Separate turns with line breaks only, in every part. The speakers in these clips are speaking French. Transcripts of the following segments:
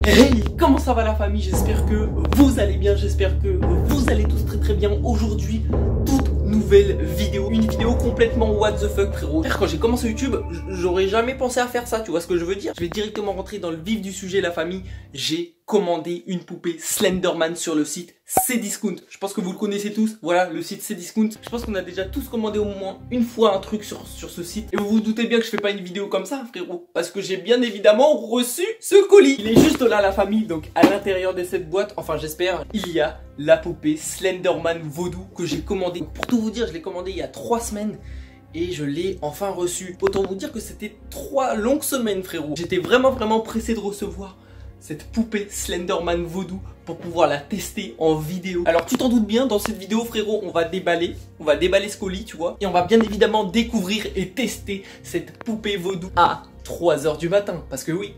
Hey, comment ça va la famille? J'espère que vous allez bien, j'espère que vous allez tous très bien. Aujourd'hui, toute nouvelle vidéo, une vidéo complètement what the fuck frérot. Quand j'ai commencé YouTube, j'aurais jamais pensé à faire ça, tu vois ce que je veux dire? Je vais directement rentrer dans le vif du sujet la famille. J'ai commandé une poupée Slenderman sur le site Cdiscount. Je pense que vous le connaissez tous, voilà le site Cdiscount. Je pense qu'on a déjà tous commandé au moins une fois un truc sur ce site. Et vous vous doutez bien que je fais pas une vidéo comme ça frérot, parce que j'ai bien évidemment reçu ce colis. Il est juste là la famille, donc à l'intérieur de cette boîte, enfin j'espère, il y a la poupée Slenderman Vaudou que j'ai commandée. Pour tout vous dire, je l'ai commandée il y a 3 semaines. Et je l'ai enfin reçue. Autant vous dire que c'était 3 longues semaines frérot. J'étais vraiment pressé de recevoir cette poupée Slenderman Vaudou pour pouvoir la tester en vidéo. Alors tu t'en doutes bien, dans cette vidéo frérot, on va déballer ce colis tu vois. Et on va bien évidemment découvrir et tester cette poupée Vaudou à 3 h du matin, parce que oui,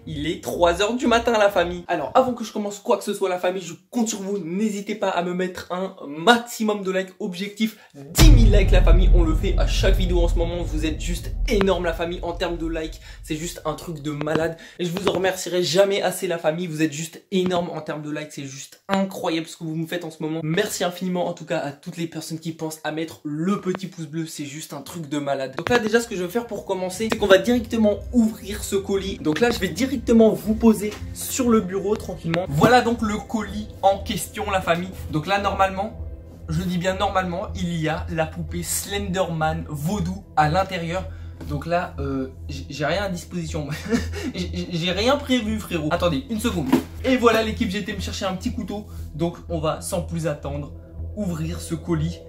il est 3 h du matin la famille. Alors avant que je commence quoi que ce soit la famille, je compte sur vous, n'hésitez pas à me mettre un maximum de likes, objectif 10 000 likes la famille, on le fait à chaque vidéo en ce moment, vous êtes juste énorme la famille en termes de likes, c'est juste un truc de malade et je vous en remercierai jamais assez la famille, vous êtes juste énorme en termes de likes, c'est juste incroyable ce que vous me faites en ce moment. Merci infiniment en tout cas à toutes les personnes qui pensent à mettre le petit pouce bleu, c'est juste un truc de malade. Donc là déjà ce que je vais faire pour commencer, c'est qu'on va directement ouvrir ce colis. Donc là je vais directement vous poser sur le bureau tranquillement. Voilà donc le colis en question la famille. Donc là normalement, je dis bien normalement, il y a la poupée Slenderman Vaudou à l'intérieur. Donc là j'ai rien à disposition. J'ai rien prévu frérot. Attendez une seconde. Et voilà l'équipe, j'ai été me chercher un petit couteau. Donc on va sans plus attendre ouvrir ce colis.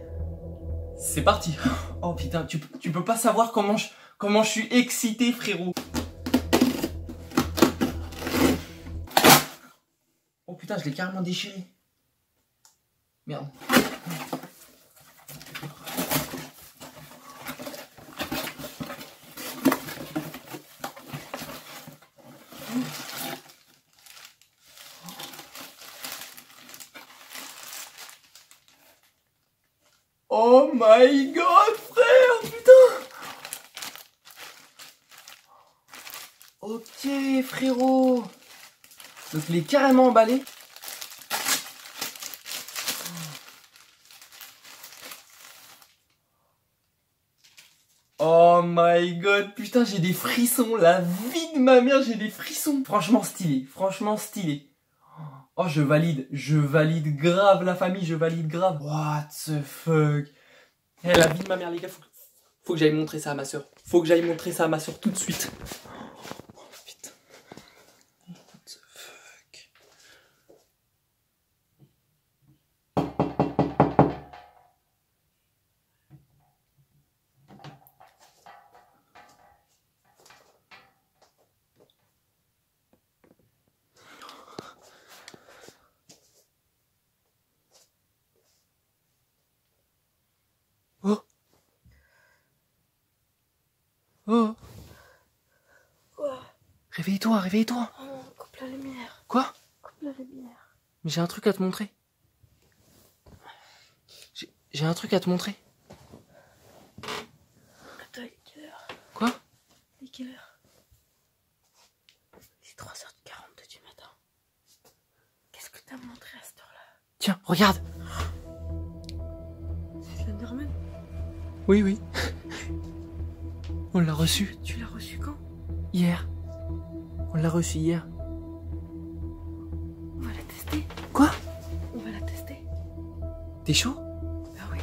C'est parti. Oh putain, tu peux pas savoir comment je suis excité frérot. Oh putain, je l'ai carrément déchiré. Merde. Oh my god frère, putain. Ok frérot. Donc il est carrément emballé. Oh my god, putain j'ai des frissons, la vie de ma mère, j'ai des frissons. Franchement stylé, franchement stylé. Oh je valide grave la famille, je valide grave. What the fuck. Eh, la vie de ma mère les gars, faut que j'aille montrer ça à ma soeur. Faut que j'aille montrer ça à ma soeur tout de suite. Oh putain. What the fuck. Oh. Oh.
Quoi?
Réveille-toi, réveille-toi.
Oh non, coupe la lumière.
Quoi?
Coupe la lumière.
Mais j'ai un truc à te montrer. J'ai un truc à te montrer.
Attends, il est quelle heure?
Quoi?
Il est quelle heure? C'est 3h42 du matin. Qu'est-ce que t'as montré à cette heure-là?
Tiens, regarde.
C'est Slenderman?
Oui, oui. On l'a reçu.
Tu l'as reçu quand?
Hier. On l'a reçu hier.
On va la tester.
Quoi?
On va la tester.
T'es chaud?
Ah oui.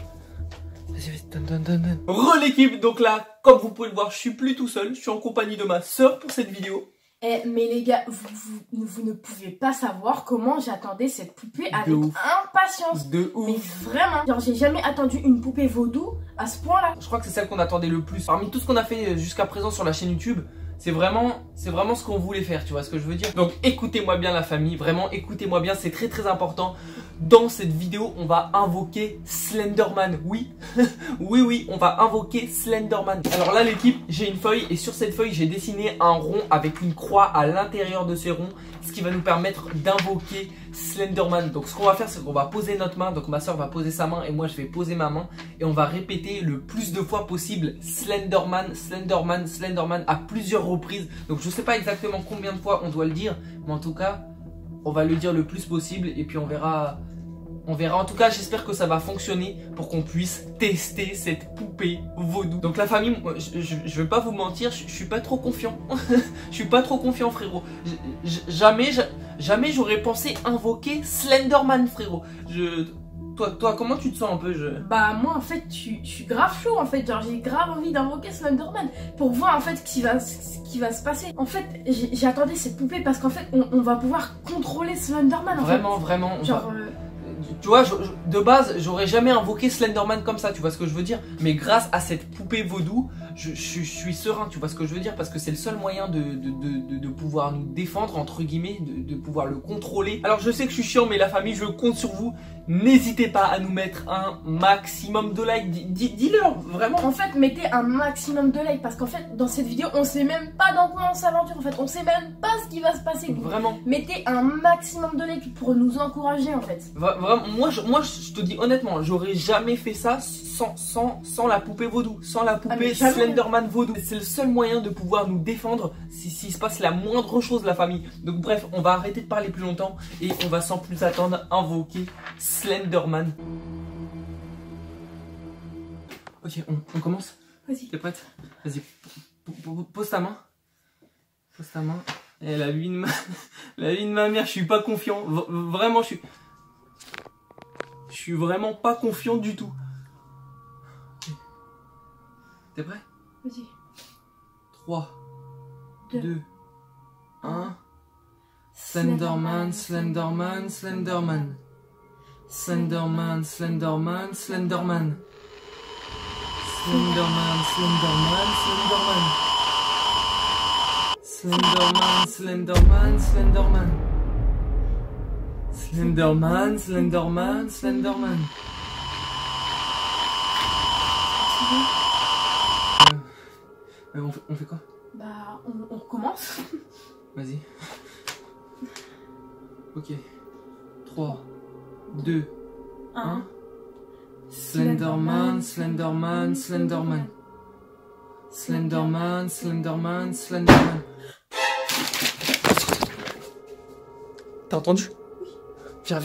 Vas-y, donne. Re l'équipe, donc là, comme vous pouvez le voir, je suis plus tout seul. Je suis en compagnie de ma soeur pour cette vidéo.
Eh, mais les gars, vous ne pouvez pas savoir comment j'attendais cette poupée avec
ouf.
impatience.
De
Mais
ouf.
vraiment, genre j'ai jamais attendu une poupée vaudou à ce point-là.
Je crois que c'est celle qu'on attendait le plus. Parmi tout ce qu'on a fait jusqu'à présent sur la chaîne YouTube, c'est vraiment ce qu'on voulait faire, tu vois ce que je veux dire. Donc écoutez-moi bien la famille, vraiment écoutez-moi bien, c'est très important. Dans cette vidéo, on va invoquer Slenderman, oui, oui, on va invoquer Slenderman. Alors là l'équipe, j'ai une feuille et sur cette feuille, j'ai dessiné un rond avec une croix à l'intérieur de ces ronds, ce qui va nous permettre d'invoquer Slenderman. Donc ce qu'on va faire, c'est qu'on va poser notre main, donc ma soeur va poser sa main et moi je vais poser ma main et on va répéter le plus de fois possible Slenderman, Slenderman, Slenderman à plusieurs plusieurs reprises. Donc je sais pas exactement combien de fois on doit le dire, mais en tout cas, on va le dire le plus possible et puis on verra. On verra, en tout cas j'espère que ça va fonctionner pour qu'on puisse tester cette poupée vaudou. Donc la famille, moi, je vais pas vous mentir, je suis pas trop confiant. Je suis pas trop confiant frérot. Jamais j'aurais pensé invoquer Slenderman frérot. Toi comment tu te sens un peu
Bah moi en fait je suis grave chaud en fait, genre j'ai grave envie d'invoquer Slenderman pour voir en fait ce qui va se passer. En fait j'attendais cette poupée parce qu'en fait on va pouvoir contrôler Slenderman en
vraiment,
fait.
Vraiment.
Genre
tu vois, de base, j'aurais jamais invoqué Slenderman comme ça, tu vois ce que je veux dire. Mais grâce à cette poupée vaudou, je suis serein, tu vois ce que je veux dire. Parce que c'est le seul moyen de pouvoir nous défendre, entre guillemets, de pouvoir le contrôler. Alors je sais que je suis chiant, mais la famille, je compte sur vous. N'hésitez pas à nous mettre un maximum de likes. Dis-leur, vraiment.
En fait, mettez un maximum de likes. Parce qu'en fait, dans cette vidéo, on sait même pas dans quoi on s'aventure. En fait, on sait même pas ce qui va se passer.
Vraiment.
Mettez un maximum de likes pour nous encourager en fait.
Vraiment, moi je te dis honnêtement, j'aurais jamais fait ça sans la poupée vaudou, sans la poupée Slenderman vaudou. C'est le seul moyen de pouvoir nous défendre s'il se passe la moindre chose, la famille. Donc bref, on va arrêter de parler plus longtemps et on va sans plus attendre invoquer Slenderman. Ok, on commence.
Vas-y.
T'es prête? Vas-y, pose ta main. Pose ta main. Et la vie de ma mère, je suis pas confiant. Vraiment, je suis vraiment pas confiant du tout. Okay. T'es prêt?
Vas-y.
3, 2, 1. Slenderman, Slenderman, Slenderman. Slenderman, Slenderman, Slenderman. Slenderman, Slenderman, Slenderman. Slenderman, Slenderman, Slenderman. Slenderman, Slenderman, Slenderman. On fait quoi?
Bah, on recommence.
Vas-y. Ok. 3, 2, 1. Slenderman, Slenderman, Slenderman. Slenderman, Slenderman, Slenderman. T'as entendu? Viens.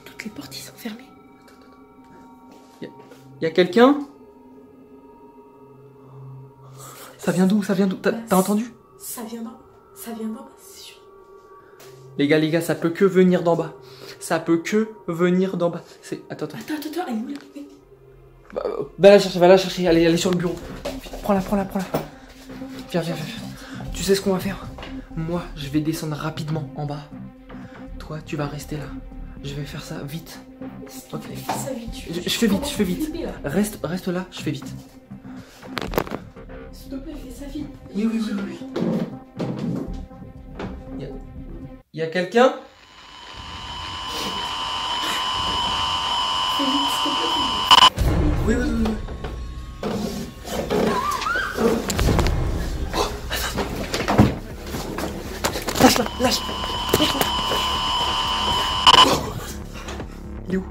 Toutes les portes, ils sont fermées.
Y'a quelqu'un? Ça vient d'où? T'as entendu?
Ça vient d'en bas, c'est sûr.
Les gars, ça peut que venir d'en bas. Ça peut que venir d'en bas. Attends,
elle est où la poupée?
Va la chercher, elle est sur le bureau. Prends-la. Viens. Tu sais ce qu'on va faire? Moi, je vais descendre rapidement en bas. Toi, tu vas rester là. Je vais faire ça vite. Ok. Je fais vite. Reste là, je fais vite.
S'il te plaît, fais ça vite.
Oui. Y a quelqu'un?
Fais vite, s'il te plaît.
Oui. Lâche.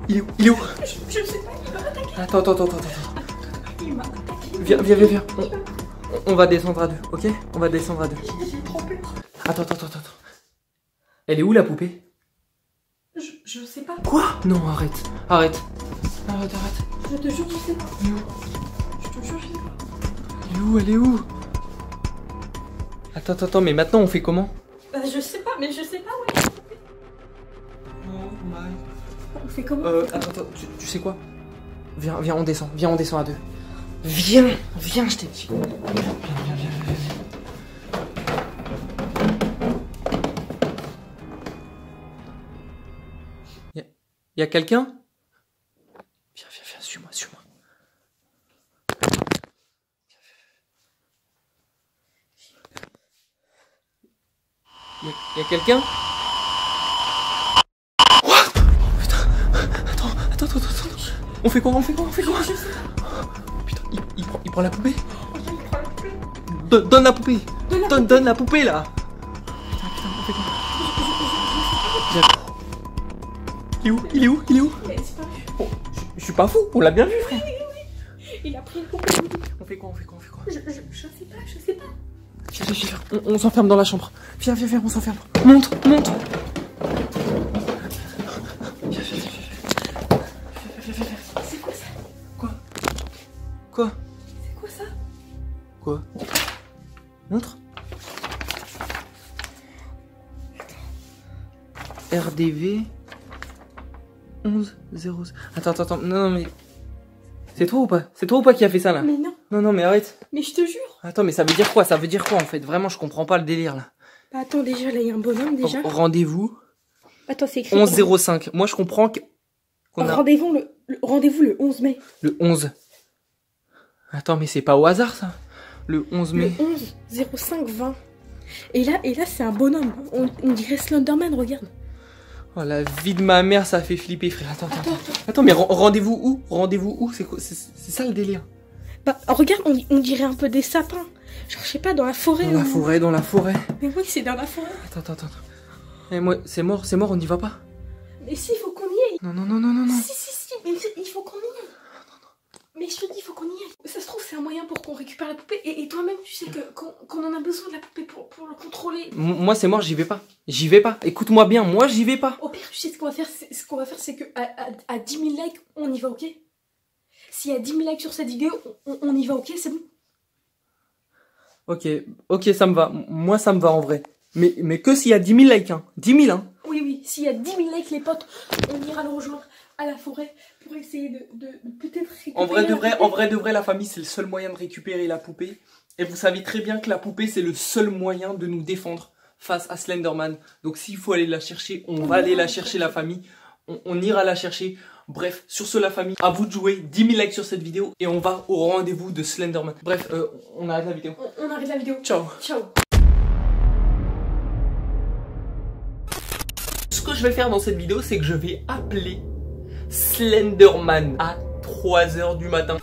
Il est où?
Je sais pas, il m'a attaqué.
Attends.
Il m'a attaqué.
Viens. On va descendre à deux, ok? On va descendre à deux.
J'ai trop peur.
Attends. Elle est où la poupée?
Je sais pas.
Quoi? Non, arrête.
Je te jure, je sais pas. Je te jure, je sais pas.
Elle est où? Attends, mais maintenant on fait comment?
Bah, je sais pas, ouais.
Oh my.
On fait comment?
Attends, tu sais quoi? Viens, on descend à deux. Viens, je t'ai dit. Viens. Y a quelqu'un? Viens, suis-moi. Y a quelqu'un? What? Oh putain. Attends. On fait quoi?
Je sais pas.
Putain, il prend la poupée.
Il prend la poupée.
Donne la poupée. Donne la poupée là. Putain, on fait quoi? Il est où?
Il a disparu.
Oh, je suis pas fou, on l'a bien vu frère.
Il a pris le poupée.
On fait quoi?
Je sais pas.
Viens, on s'enferme dans la chambre. Viens, on s'enferme. Monte. Viens.
C'est quoi ça?
Quoi?
C'est quoi ça?
Quoi? Montre. RDV 11-0. Attends. Non, mais. C'est toi ou pas? C'est toi ou pas qui a fait ça là?
Mais non.
Non, mais arrête.
Mais je te jure.
Attends, mais ça veut dire quoi? Ça veut dire quoi en fait? Vraiment, je comprends pas le délire là.
Bah attends, déjà, là, il y a un bonhomme déjà.
Rendez-vous
Attends, c'est écrit.
11-05. Moi, je comprends qu'on a.
Rendez-vous le 11 mai.
Le 11. Attends, mais c'est pas au hasard ça? Le 11 mai.
Le 11-05-20. Et là, c'est un bonhomme. On dirait Slenderman, regarde.
Oh, la vie de ma mère, ça fait flipper, frère. Attends, mais rendez-vous où? Rendez-vous où? C'est quoi? C'est ça le délire.
Bah, regarde, on dirait un peu des sapins. Genre, je sais pas, dans la forêt.
Dans la forêt.
Mais oui, c'est dans la forêt.
Attends. Et moi, c'est mort, on n'y va pas.
Mais si, il faut qu'on y aille.
Non.
Si, mais il faut qu'on y aille. Mais je te dis, il faut qu'on y aille. Ça se trouve, c'est un moyen pour qu'on récupère la poupée. Et toi-même, tu sais qu'on en a besoin de la poupée pour le contrôler.
Moi, c'est mort, j'y vais pas. Écoute-moi bien, moi, j'y vais pas.
Au pire, tu sais ce qu'on va faire, c'est que à 10 000 likes, on y va, ok? S'il y a 10 000 likes sur cette vidéo, on y va, ok? C'est bon?
Ok, ça me va. Moi, ça me va en vrai. Mais que s'il y a 10 000 likes, hein. 10 000, hein.
Oui, s'il y a 10 000 likes, les potes, on ira le rejoindre à la forêt pour essayer de peut-être récupérer.
En vrai de vrai, la famille, c'est le seul moyen de récupérer la poupée. Et vous savez très bien que la poupée, c'est le seul moyen de nous défendre face à Slenderman. Donc s'il faut aller la chercher, on va aller la chercher, la famille. On ira la chercher. Bref, sur ce, la famille, à vous de jouer. 10 000 likes sur cette vidéo et on va au rendez-vous de Slenderman. Bref, on arrête la vidéo.
On arrête la vidéo.
Ciao. Ce que je vais faire dans cette vidéo, c'est que je vais appeler Slenderman à 3 h du matin.